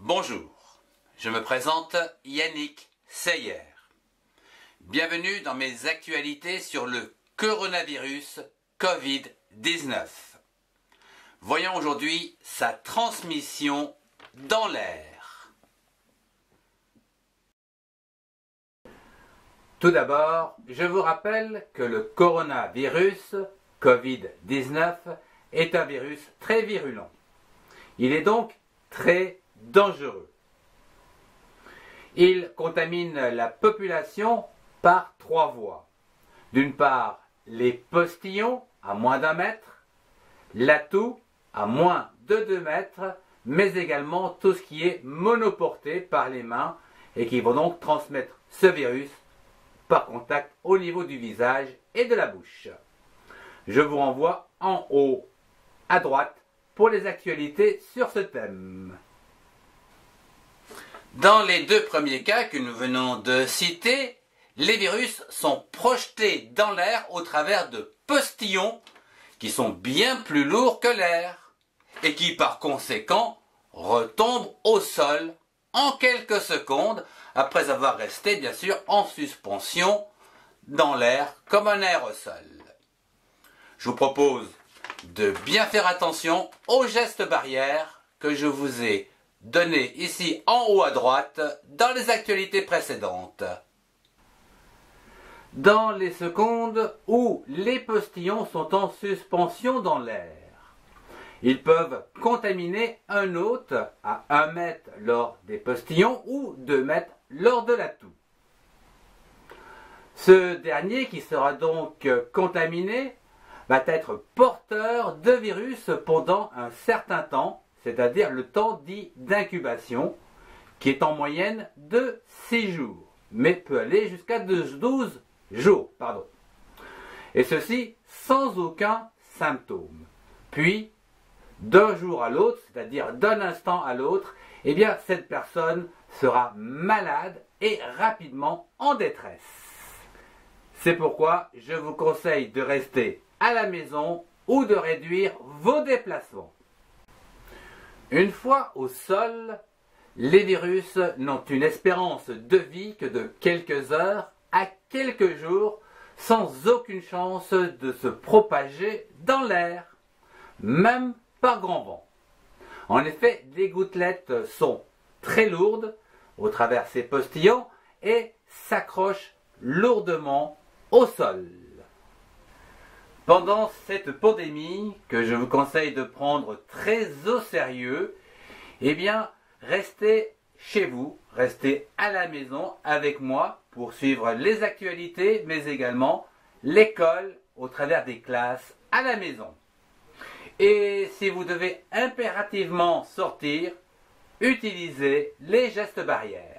Bonjour, je me présente Yannick Seyer. Bienvenue dans mes actualités sur le coronavirus Covid-19. Voyons aujourd'hui sa transmission dans l'air. Tout d'abord, je vous rappelle que le coronavirus Covid-19 est un virus très virulent. Il est donc très dangereux. Il contamine la population par trois voies. D'une part, les postillons à moins d'1 mètre, la toux à moins de 2 mètres, mais également tout ce qui est monoporté par les mains et qui vont donc transmettre ce virus par contact au niveau du visage et de la bouche. Je vous renvoie en haut à droite pour les actualités sur ce thème. Dans les deux premiers cas que nous venons de citer, les virus sont projetés dans l'air au travers de postillons qui sont bien plus lourds que l'air et qui par conséquent retombent au sol en quelques secondes après avoir resté bien sûr en suspension dans l'air comme un aérosol. Je vous propose de bien faire attention aux gestes barrières que je vous ai donnés ici en haut à droite dans les actualités précédentes. Dans les secondes où les postillons sont en suspension dans l'air, ils peuvent contaminer un hôte à 1 mètre lors des postillons ou 2 mètres lors de la toux. Ce dernier qui sera donc contaminé va être porteur de virus pendant un certain temps, c'est-à-dire le temps dit d'incubation, qui est en moyenne de 6 jours, mais peut aller jusqu'à 12 jours. Et ceci sans aucun symptôme. Puis, d'un jour à l'autre, c'est-à-dire d'un instant à l'autre, eh bien, cette personne sera malade et rapidement en détresse. C'est pourquoi je vous conseille de rester à la maison ou de réduire vos déplacements. Une fois au sol, les virus n'ont une espérance de vie que de quelques heures à quelques jours, sans aucune chance de se propager dans l'air, même par grand vent. En effet, les gouttelettes sont très lourdes au travers ces postillons et s'accrochent lourdement au sol. Pendant cette pandémie, que je vous conseille de prendre très au sérieux, eh bien, restez chez vous, restez à la maison avec moi pour suivre les actualités, mais également l'école au travers des classes à la maison. Et si vous devez impérativement sortir, utilisez les gestes barrières.